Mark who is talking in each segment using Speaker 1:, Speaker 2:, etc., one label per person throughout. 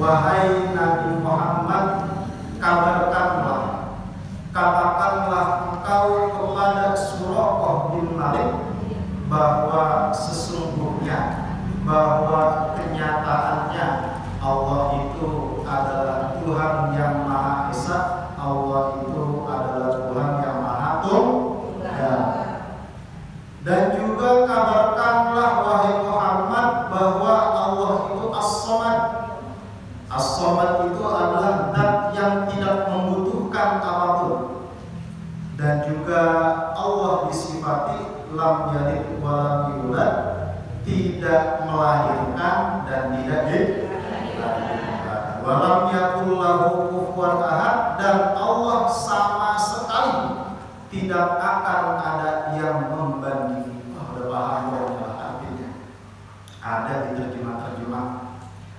Speaker 1: Wahai Nabi Muhammad, kabarkanlah, katakanlah engkau kepada Suraqah bin Malik bahwa sesungguhnya, bahwa kenyataannya Allah itu adalah Tuhan yang Maha Esa, Allah itu adalah Tuhan yang Maha Tunggal. Dan juga kabarkanlah wahai Muhammad bahwa Allah itu As-Samad. As-Samad itu adalah zat yang tidak membutuhkan apapun. Dan juga Allah disifati lam yalid wa lam yulad, tidak melahirkan dan tidak dilahirkan. Wa lam yakul lahu kufuwan ahad, dan Allah sama sekali tidak akan ada yang membandingi. Udah paham ya artinya? Ada di terjemah-terjemah,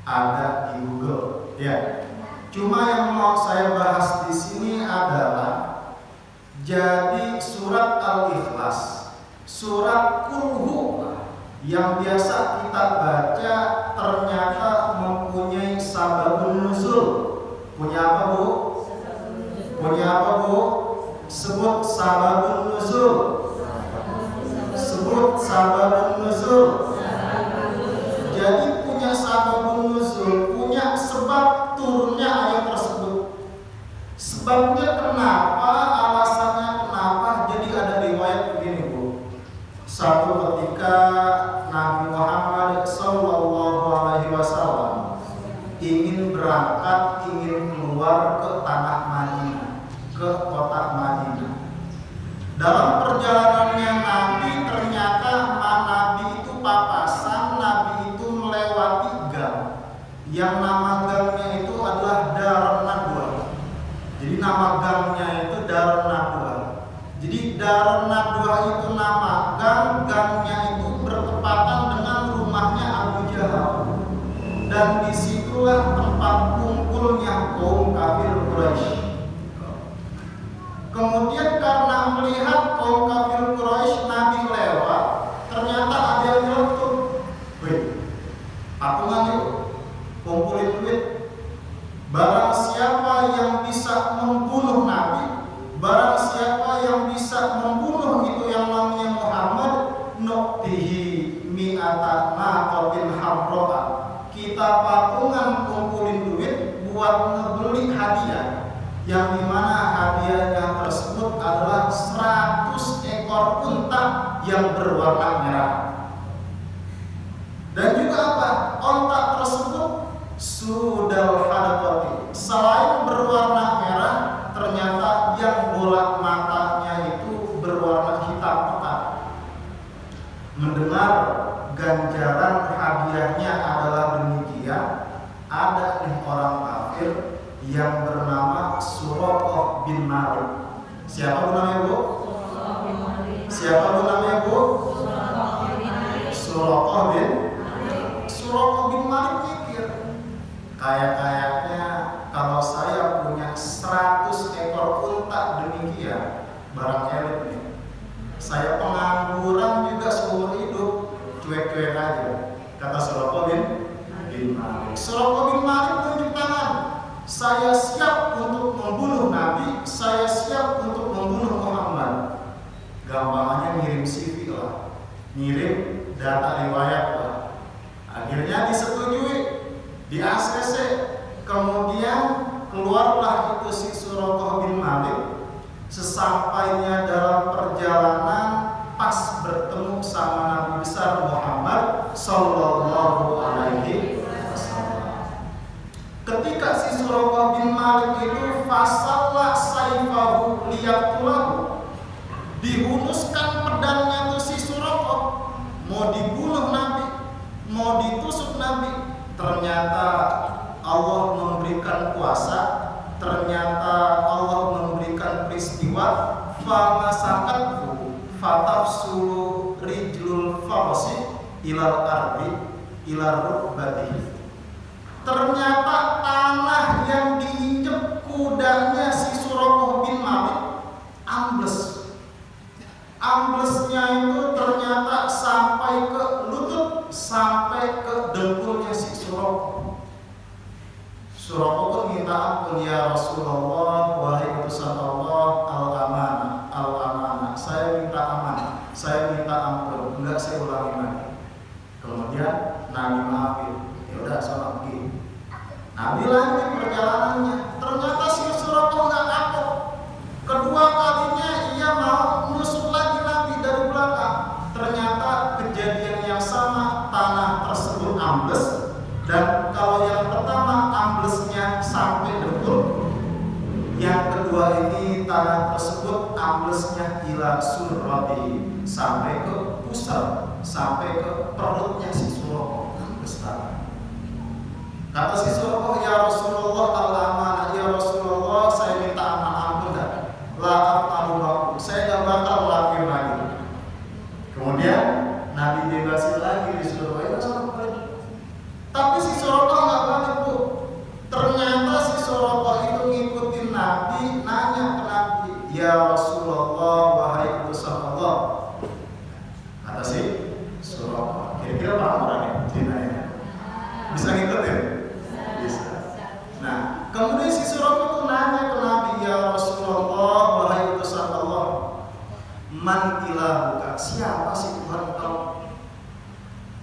Speaker 1: ada di Google, ya. Cuma yang mau saya bahas di sini adalah jadi surat Al-Ikhlas, surat Kulhu yang biasa kita baca ternyata mempunyai sababun nuzul. Punya apa, Bu? Punya apa, Bu? Sebut sababun nuzul. Sebut sababun nuzul. Jadi punya sababun nuzul, punya sebab turunnya ayat tersebut. Sebabnya kenapa, alasannya kenapa, jadi ada riwayat begini, Bu. Satu ketika Nabi Muhammad SAW ingin berangkat, ingin keluar ke tanah Madinah, ke kota Madinah. Dalam perjalanannya Nabi ternyata Nabi itu papasan, Nabi itu melewati gang. Yang nama gangnya itu adalah Darun Nadwa. Jadi nama gangnya itu Darun Nadwa. Jadi Darun Nadwa itu nama gang, gangnya itu bertepatan dengan rumahnya Abu Jahal. Dan disitulah tempat kumpulnya kaum kafir Quraisy. Kemudian karena melihat kaum kafir Quraisy Nabi lewat, ternyata ada yang nyeletuk. Wih, patungan yuk, kumpulin duit. Barang siapa yang bisa membunuh Nabi, barang siapa yang bisa membunuh itu yang namanya Muhammad, nu'tihi mi'ata naqatin hamro'ah. Kita patungan kumpulin duit buat ngebeli hadiah, yang dimana hadiahnya tersebut adalah 100 ekor unta yang berwarna merah. Dan juga apa? Unta tersebut sudal hadaqati, selain berwarna merah, ternyata yang bola matanya itu berwarna hitam pekat. Mendengar ganjaran hadiahnya adalah demikian, ada nih orang kafir yang bernama Suraqah bin Malik. Siapa bu namanya, Bu? Siapa bu namanya, Bu? Suraqah bin Malik mikir, kayaknya kalau saya punya 100 ekor unta demikian, barang elit nih. Saya pengangguran juga seumur hidup, cuek-cuek aja. Kata Suraqah bin Malik. Suraqah bin Malik tunjuk tangan. Saya siap untuk membunuh Nabi, saya siap untuk membunuh Muhammad. Gampangannya ngirim CV lah, ngirim data riwayat lah. Akhirnya disetujui, di ACC. Kemudian keluarlah itu si Suraqah bin Malik. Sesampainya dalam perjalanan, pas bertemu sama Nabi besar Muhammad Sallallahu Alaihi Wasallam. Ketika si Suraqah bin Malik itu fasalla saifahu liyaqtulahu, dihunuskan pedangnya tuh si Suraqah, mau dibunuh Nabi, mau ditusuk Nabi. Ternyata Allah memberikan kuasa, ternyata Allah memberikan peristiwa, famasakathu fatafsulu rijlul farasi ilal ardi ilal rukbatihi. Ternyata tanah yang diinjek kudanya si Suraqah bin Malik ambles. Amblesnya itu ternyata sampai ke lutut, sampai ke dengkulnya si Suraqah. Suraqah pun minta ampun, ya Rasulullah, wahai utusan Allah, al-amanah, saya minta aman, saya minta ampun, enggak saya ulangi lagi. Kemudian Nabi maafin, ya udah sana pergi. Nabi lanjut perjalanannya, ternyata si Suraqah nggak kapok. Kedua kalinya ia mau menusuk lagi Nabi dari belakang. Ternyata kejadian yang sama, tanah tersebut ambles, dan kalau yang pertama amblesnya sampai dengkul, yang kedua ini tanah tersebut amblesnya ila surrati, sampai ke pusat, sampai ke perutnya si Suraqah, ambles tanah. Kata si Suraqah, ya Rasulullah al-amanah, ya Rasulullah saya minta ampun dah, la af'alu, saya gak bakal ngelakuin lagi. Kemudian Nabi bebasin lagi di Suraqah, ya Rasulullah. Tapi si Suraqah nggak balik, Bu. Ternyata si Suraqah itu ngikutin Nabi, nanya ke Nabi, ya Rasulullah, wahai utusan Allah. Kata si Suraqah, kira-kira berapa orang ya? Dinanya bisa ngikutin? Bisa. Nah, kemudian si Suraqah itu nanya ke Nabi, ya Rasulullah, wahai utusan Allah, man ilahuka, siapa sih Tuhan engkau?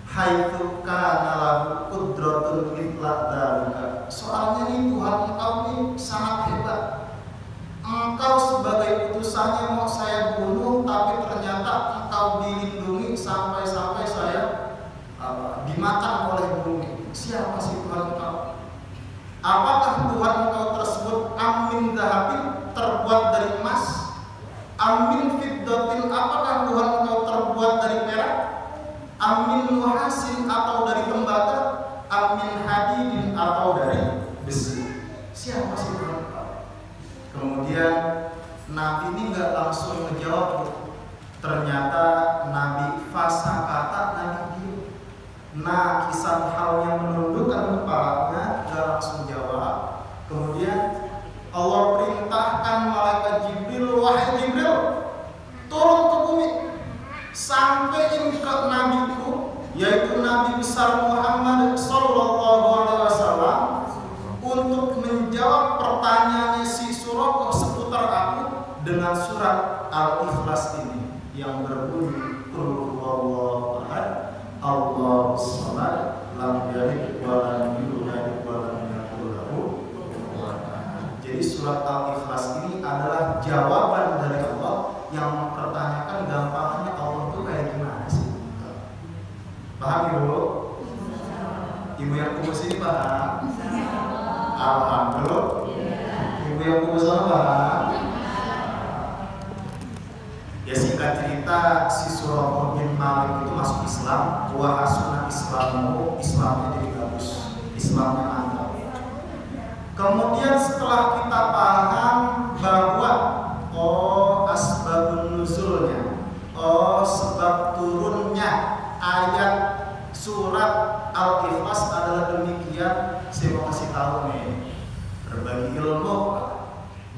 Speaker 1: Haitsu kana lahu qudratun mithla dzalika. Soalnya ini Tuhan engkau ini sangat hebat. Engkau sebagai utusannya mau saya bunuh, tapi ternyata engkau dilindungi sampai-sampai saya dimakan oleh bumi. Siapa sih Tuhan engkau? Apakah Tuhan engkau tersebut amin dhahabin, terbuat dari emas? Amin fiddatin, apakah Tuhan engkau terbuat dari perak? Amin nuhasin, atau dari tembaga? Amin hadidin, atau dari besi? Siapa sih Tuhan engkau? Kemudian Nabi ini nggak langsung menjawab. Ternyata Nabi fasakata, Nabi diam. Nah, kisah halnya menundukkan kepalanya, nggak langsung jawab. Kemudian Allah perintahkan malaikat Jibril, wahai Jibril, turun ke bumi, sampaikan ke nabiku, yaitu Nabi besar Muhammad Sallallahu Alaihi Wasallam, untuk menjawab pertanyaannya si Suraqah seputar aku dengan surat Al-Ikhlas ini yang berbunyi Qul huwallahu ahad, Allahus samad, lam yalid wa lam yulad wa lam yakul lahu kufuwan ahad. Jadi surat Al-Ikhlas ini adalah jawaban dari Allah yang mempertanyakan gampangnya Allah itu kayak gimana sih? Paham Ibu? Ibu yang kumus ini paham? Alhamdulillah. Ibu yang kumus paham? Ya singkat cerita, si Suraqah bin Malik itu masuk Islam. Wa hasuna Islamu, Islamnya jadi bagus, Islamnya mantap. Kemudian setelah kita paham bahwa asbabun nuzulnya, sebab turunnya ayat surat Al-Ikhlas adalah demikian, saya mau kasih tahu nih, berbagi ilmu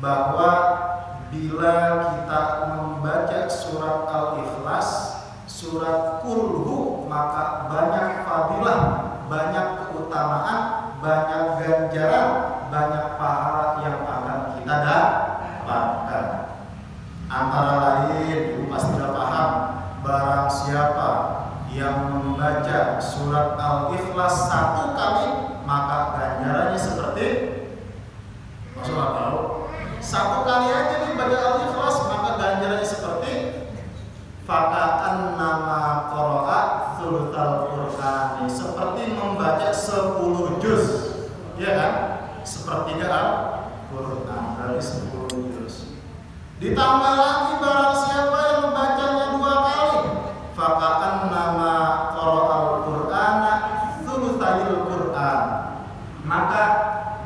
Speaker 1: bahwa bila kita membaca surat Al-Ikhlas, surat Kulhu, maka banyak fadilah, banyak keutamaan, banyak ganjaran, banyak pahala yang akan kita dapatkan. Antara lain, ibu pasti sudah paham, barang siapa yang membaca surat Al-Ikhlas 1 kali, maka ganjarannya seperti, maksudnya tahu? 1 kali aja nih baca Al-Ikhlas, maka ganjarannya seperti faka'an nama qara'a thulutsal Qur'ani, seperti membaca 10 juz, ya kan? Sepertiga Al-Qur'an, dari 10 juz. Ditambah lagi barang siapa yang membacanya 2 kali, faka'an nama qara'al Qur'ana thulutsal Qur'an, maka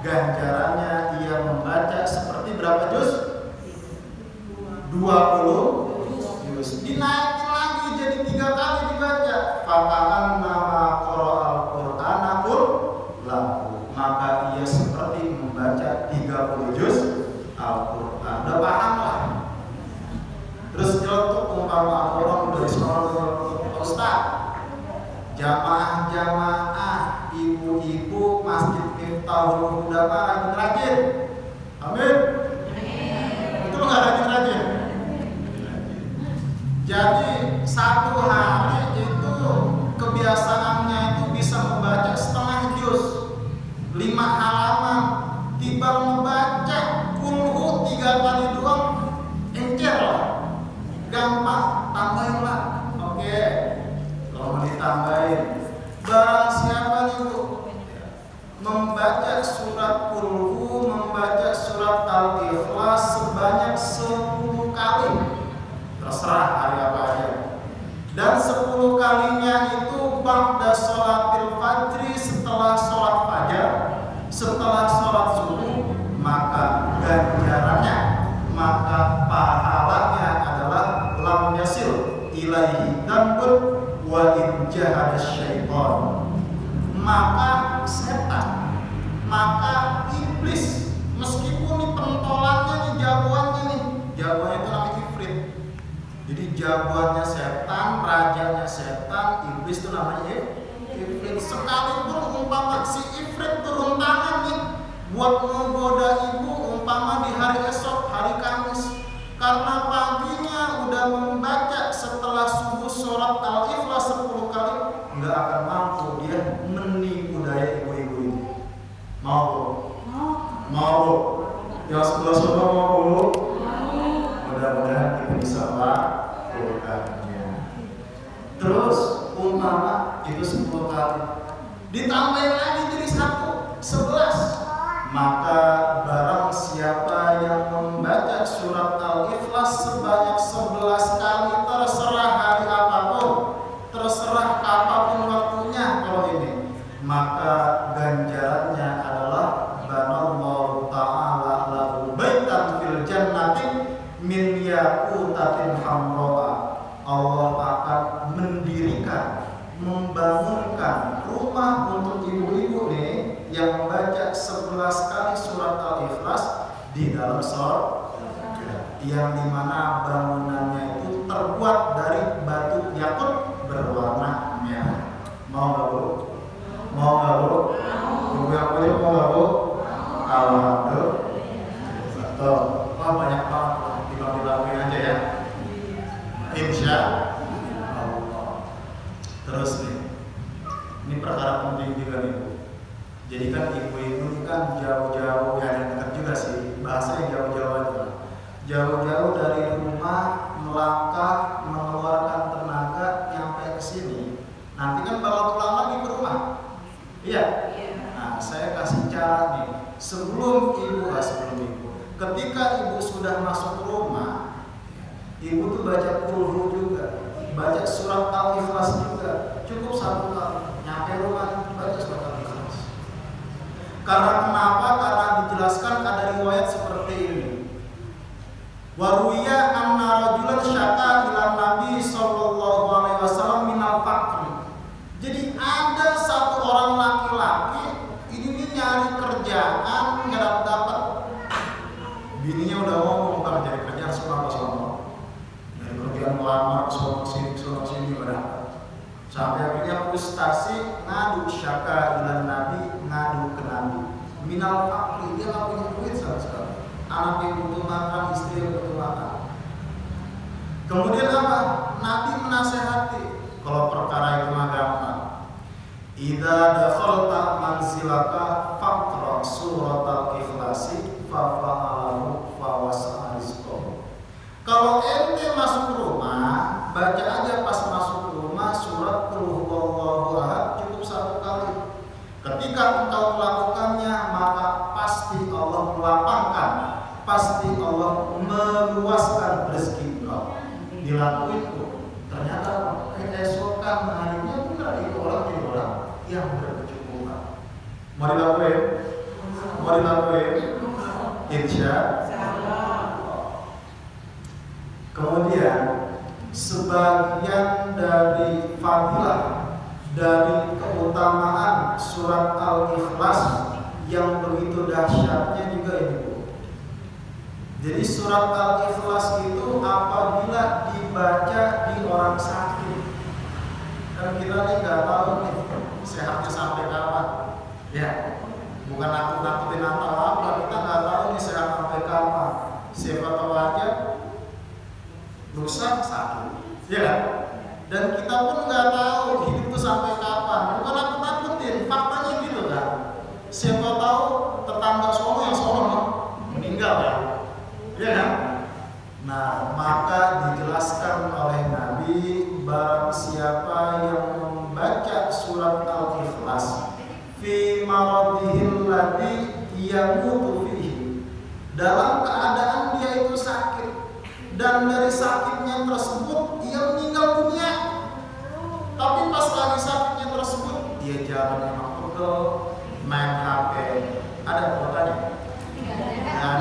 Speaker 1: ganjarannya ia membaca seperti berapa juz? 20 juz. Dinaikin lagi jadi 3 kali dibaca, faka'an nama qara'al Qur'ana lahu, maka ia seperti membaca 30 juz Al-Qur'an. Udah paham lah. Terus nyelotok umpama orang dari sekolah Ustaz, jamaah-jamaah, ibu-ibu masjid Miftahul Huda rajin. Amin. Itu nggak rajin-rajin. Jadi satu hari itu kebiasaannya itu bisa membaca setengah juz, 5 halaman. Tiba membaca kulhu 3 kali doang, encer lah, gampang, tambahin lah. Oke, kalau mau ditambahin, barang siapa nih Bu membaca surat kulhu, membaca surat al-ikhlas sebanyak 10 kali, terserah hari apa aja. Dan 10 kalinya itu ba'da sholatil fajri, setelah sholat fajar, setelah sholat subuh, maka ganjarannya, maka pahalanya adalah lam yasil ilaihi dambun wa in jahada syaitan. Maka setan, maka iblis, meskipun nih pentolannya nih, jagoannya itu namanya ifrit. Jadi jagoannya setan, rajanya setan, iblis itu namanya ifrit. Sekalipun umpama si ifrit turun tangan nih buat menggoda ibu, umpama di hari esok, hari Kamis, karena paginya udah membaca setelah subuh surat al-ikhlas 10 kali, nggak akan mampu dia menipu daya ibu-ibu ini. Mau Bu? Mau Bu? Yang sebelah sana mau Bu? Mudah-mudahan kita bisa melakukannya. Terus umpama itu 10 kali, ditambahin lagi jadi 11. Maka barang siapa yang membaca surat al-ikhlas sebanyak 11 kali, terserah hari apapun, terserah apapun waktunya, kalau ini, maka ganjarannya adalah banallahu ta'ala lahu baitan fil jannati min yaqutatin hamro'a. Allah akan mendirikan, membangunkan rumah untuk ibu-ibu nih yang membaca 11 kali surat al-ikhlas di dalam surga, yang dimana bangunannya itu terbuat dari batu yakut berwarna merah. Mau nggak Bu? Mau nggak Bu? Ibu yang punya mau nggak Bu? Alhamdulillah. Betul. Wah banyak banget, dilakuin aja ya. Insya Allah. Terus nih, ini perkara penting juga nih Bu. Jadi kan ibu-ibu ini kan jauh-jauh, ya yang dekat juga sih, bahasanya jauh-jauh aja. Jauh-jauh dari rumah, melangkah, mengeluarkan tenaga, nyampe ke sini. Nanti kan bakal pulang lagi ke rumah. Iya? Nah, saya kasih cara nih. Sebelum ibu, ketika ibu sudah masuk ke rumah, ibu tuh baca kulhu juga, baca surat al-ikhlas juga. Cukup 1 kali. Nyampe rumah, baca surat al-ikhlas. Karena kenapa? Karena dijelaskan ada riwayat seperti ini. Waruya anna rajulan syaka ila Nabi sallallahu alaihi wasallam minal faqri. Jadi ada satu orang laki-laki ini nih nyari kerjaan nggak dapat. Bininya udah ngomong kalau cari kerjaan sono. Dari kerjaan melamar sono sini berapa. Sampai akhirnya frustasi, ngadu syaka ila Nabi, ngadu ke Nabi. Minal faqri, dia nggak punya duit sama sekali. Anak yang butuh makan, istri yang butuh makan. Kemudian apa? Nabi menasehati, kalau perkara itu mah gampang. Idza dakhalta manzilaka faqra suratal ikhlasi fa fa'alahu fa wasa rizqahu. Kalau ente masuk rumah, baca aja pas masuk rumah surat Qul huwallahu ahad cukup 1 kali. Ketika engkau melakukannya, maka pasti Allah melapangkan, pasti Allah meluaskan rezeki engkau. Dilakuin tuh, ternyata keesokan harinya benar itu orang jadi orang yang berkecukupan. Mau dilakuin? Insya Allah. Kemudian sebagian dari fadilah, dari keutamaan surat al-ikhlas yang begitu dahsyatnya juga ini Bu. Jadi surat al-ikhlas itu apabila dibaca di orang sakit, kan kita nih nggak tahu nih sehatnya sampai kapan, ya. Bukan nakut-nakutin atau apa, kita nggak tahu nih sehat sampai kapan. Siapa tahu aja lusa sakit, ya kan? Dan kita pun nggak tahu hidup itu sampai kapan. Bukan nakut-nakutin, faktanya gitu kan. Siapa tahu tetangga sono yang sono meninggal ya, ya kan? Nah, maka dijelaskan oleh Nabi, barang siapa yang membaca surat Al-Ikhlas fi maradihil ladzi yamutu fihi, dalam keadaan dia itu sakit dan dari sakitnya tersebut dia meninggal dunia. Tapi pas lagi sakitnya tersebut dia jalan memang pegel, main HP, ada fotonya?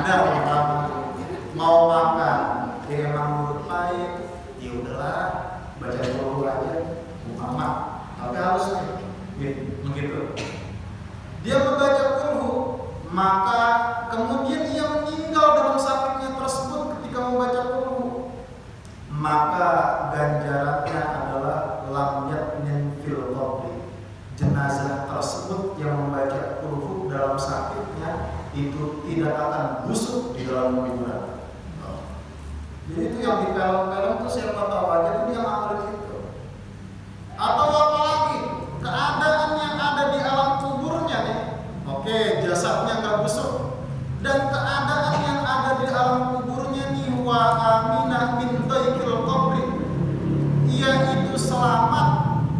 Speaker 1: Nggak ada pertama. Mau makan, dia memang mulut pahit, ya udahlah baca dulu aja, Muhammad. Tapi harus begitu. Dia membaca kulhu, maka kemudian ia meninggal dalam sakitnya tersebut ketika membaca kulhu, maka ganjarannya adalah lam yatmin fil qabri. Jenazah tersebut yang membaca kulhu dalam sakitnya itu tidak akan busuk di dalam kuburan. Jadi itu yang di film-film tuh siapa tahu aja tuh dia ngamalin itu. Atau apa lagi? Keadaan yang ada di alam kuburnya nih. Oke, jasadnya nggak busuk. Dan keadaan yang ada di alam kuburnya nih, wa aminah min daikil qabri. Ia itu selamat,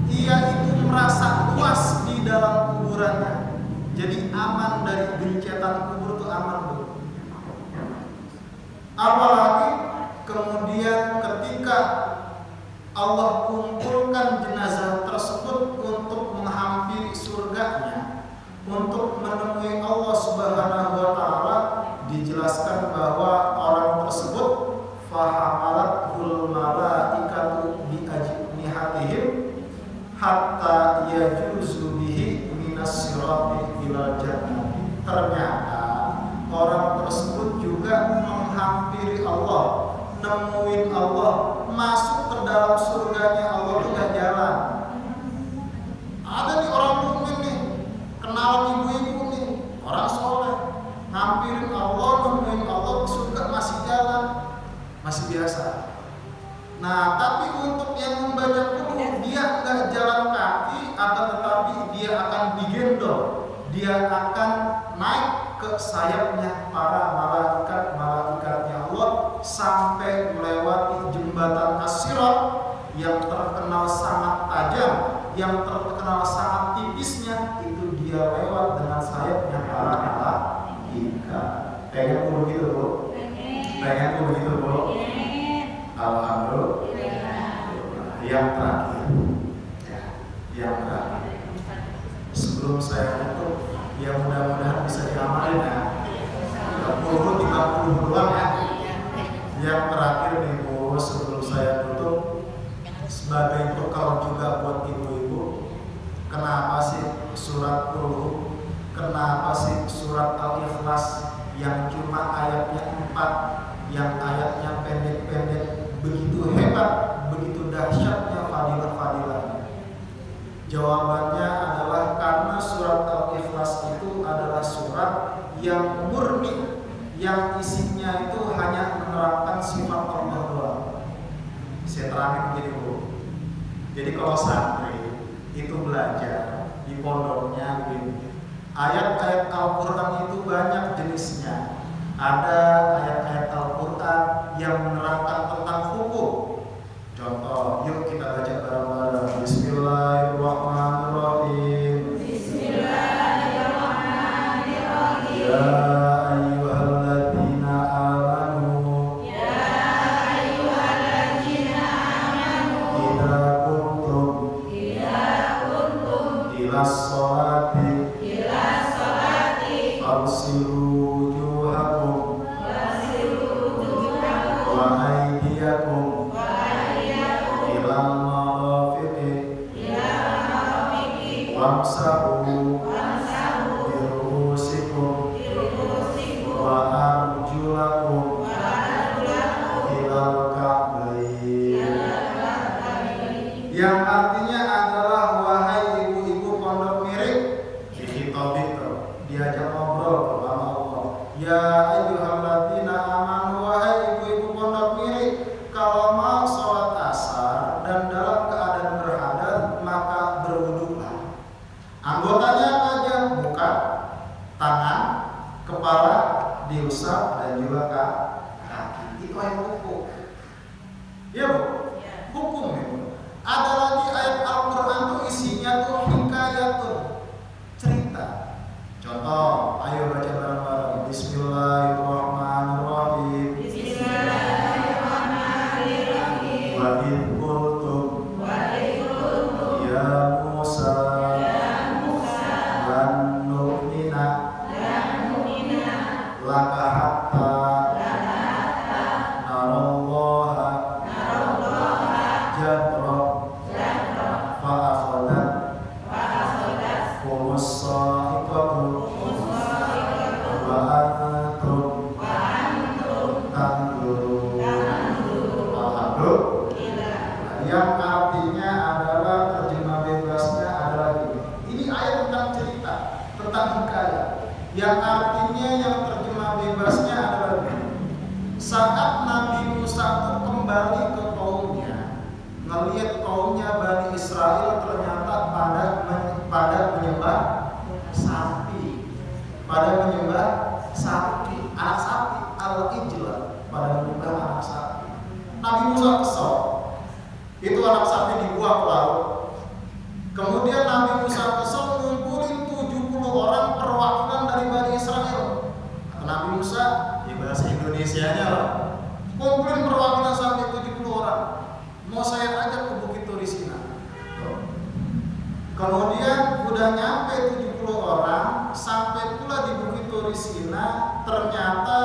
Speaker 1: ia itu merasa puas di dalam kuburannya. Jadi aman dari gencetan kubur tuh aman tuh. Apalagi kemudian ketika Allah kumpulkan jenazah tersebut untuk menghampiri surganya, untuk menemui Allah Subhanahu wa taala, dijelaskan bahwa orang tersebut fahamalathu malaikatu bi ajnihatihim hatta yajuzu bihi minas sirati ilal jannah. Ternyata orang tersebut juga menghampiri Allah, nemuin Allah, masuk ke dalam surganya Allah itu gak jalan. Ada nih orang mukmin nih, kenalan ibu-ibu nih, orang soleh, ngampirin Allah, nemuin Allah, ke surga masih jalan, masih biasa. Nah, tapi untuk yang membaca kulhu, dia nggak jalan kaki, akan tetapi dia akan digendong, dia akan naik ke sayapnya para malaikat-malaikatnya Allah sampai melewati jembatan As-Sirat yang terkenal sangat tajam, yang terkenal sangat tipisnya, itu dia lewat dengan sayapnya para malaikat. Pengen kulhu gitu, Bu? Pengen kulhu gitu, Bu? Alhamdulillah. Yang terakhir, yang terakhir, sebelum saya tutup, ya mudah-mudahan bisa diamalin ya. 30 doang ya. Yang terakhir nih Bu, sebelum saya tutup, sebagai bekal juga buat ibu-ibu, kenapa sih surat kulhu, kenapa sih surat Al-Ikhlas yang cuma ayatnya 4, yang ayatnya pendek-pendek, begitu hebat, begitu dahsyatnya fadilah-fadilahnya? Jawabannya adalah karena surat Al-Ikhlas itu adalah surat yang murni, yang isinya itu hanya menerapkan sifat Allah doang. Saya terangin begini, Bu. Jadi kalau santri itu belajar di pondoknya begini, ayat-ayat Al-Quran itu banyak jenisnya. Ada ayat-ayat Al-Quran yang menerangkan tentang hukum. Contoh, yuk kita baca bareng-bareng. Bismillahirrahmanirrahim. Bismillahirrahmanirrahim. Ya ayyuhalladzina amanu. Ya ayyuhalladzina amanu. Idza kuntum ilas sholati. Fagsilu wujuhakum. Wa aydiyakum. Ilal marafiqi. Wamsahu birusikum. Wa arjulakum ilal ka'bayn. Yang artinya adalah wahai ibu-ibu pondok miring, diajak ngobrol bersama Allah. Ya ayyuhalladzina amanu, wahai ibu-ibu pondok miri, kalau mau sholat asar dan dalam keadaan berhadas maka berwudulah. Anggotanya apa aja? Muka, tangan, kepala diusap dan juga kaki. Itu ayat hukum. Ya Bu? Hukum itu. Ada lagi ayat Al-Quran tuh isinya tuh hikayatun, cerita. Contoh, ayo baca bareng-bareng. Bismillahirrahmanirrahim. Bismillahirrahmanirrahim. Wa in qultum ya Musa lan nu'mina laka hatta narallaha jahra fa'akhadat humus sa'iqatu wa antum tanzurun. Yang artinya adalah, terjemah bebasnya adalah ini ayat tentang cerita, tentang hikayat. Yang artinya, yang terjemah bebasnya adalah saat Nabi Musa itu kembali ke kaumnya, ngelihat kaumnya Bani Israel ternyata pada menyembah sapi, anak sapi, al-ijlah, pada menyembah anak sapi. Nabi Musa kesal, itu anak sapi dibuang ke laut. Kemudian Nabi Musa kesal ngumpulin 70 orang perwakilan dari Bani Israel. Kata Nabi Musa, ya bahasa Indonesianya lah, kumpulin perwakilan sampai 70 orang, mau saya ajak ke Bukit Turisina. Kemudian udah nyampe 70 orang, sampai pula di Bukit Turisina, ternyata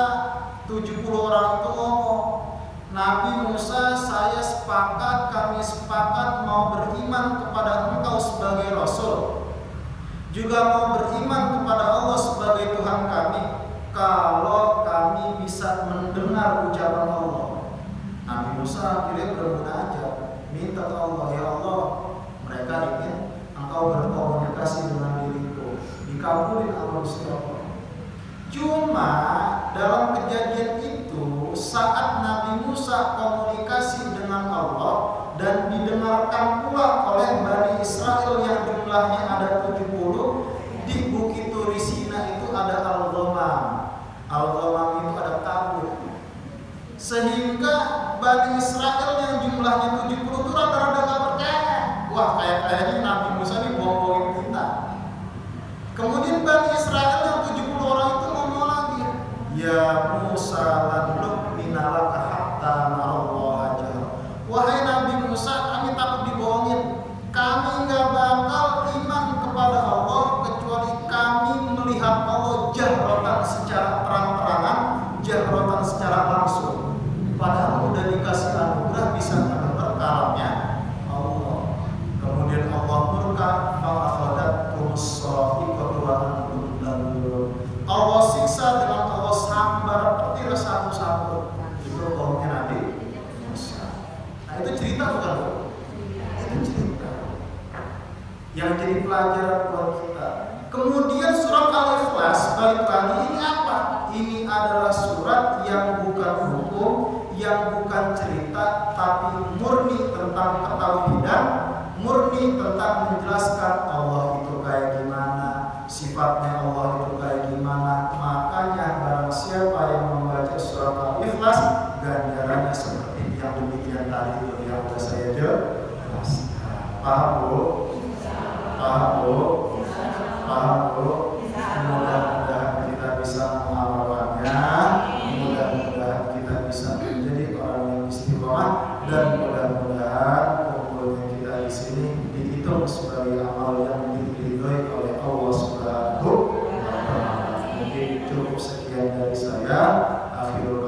Speaker 1: 70 orang itu ngomong, Nabi Musa, kami sepakat mau beriman kepada engkau sebagai Rasul, juga mau beriman kepada Allah sebagai Tuhan kami, kalau kami bisa mendengar ucapan Allah. Nabi Musa akhirnya bermunajat, minta ke Allah, ya Allah, mereka ingin engkau berkomunikasi dengan diriku, dikabulin Allah Gusti Allah. Cuma dalam kejadian itu, saat Nabi Musa komunikasi dengan Allah dan didengarkan pula oleh Bani Israel yang jumlahnya ada 70, di Bukit Turisina itu ada al-ghamam. Al-ghamam itu ada kabut. Sehingga Bani Israel yang jumlahnya 70 itu rata-rata gak percaya. Wah, kayaknya Nabi Musa ini bohongin kita. Kemudian Bani Israel yang 70 orang itu ngomong lagi, ya Musa lan nu'mina laka hatta narallaha jahra. Wahai Nabi Musa, kami takut dibohongin. Kami gak bakal iman kepada Allah kecuali kami melihat Allah jahratan secara terang-terangan, jahratan secara langsung. Padahal udah dikasih anugerah bisa mendengar kalamnya Allah. Kemudian Allah murka, fa'akhadatkum as-sa'iqatu wa antum tanzurun. Allah siksa dengan Allah sambar petir satu-satu. Itu kaumnya Nabi Musa. Nah, itu cerita bukan? Itu cerita yang jadi pelajaran buat kita. Kemudian surat Al-Ikhlas, balik lagi, ini apa? Ini adalah surat yang bukan hukum, yang bukan cerita, tapi murni tentang ketauhidan, murni tentang menjelaskan Allah itu kayak gimana, sifatnya Allah itu kayak gimana. Makanya barang siapa yang membaca surat Al-Ikhlas, ganjarannya seperti yang demikian tadi itu yang sudah saya jelaskan. Paham Bu? Paham Bu? Paham Bu? Mudah-mudahan kita bisa mengamalkannya, mudah-mudahan kita bisa menjadi orang yang istiqomah, dan mudah-mudahan kumpulnya kita di sini dihitung sebagai amal yang diridhoi oleh Allah Subhanahu wa Ta'ala. Mungkin cukup sekian dari saya. Akhirul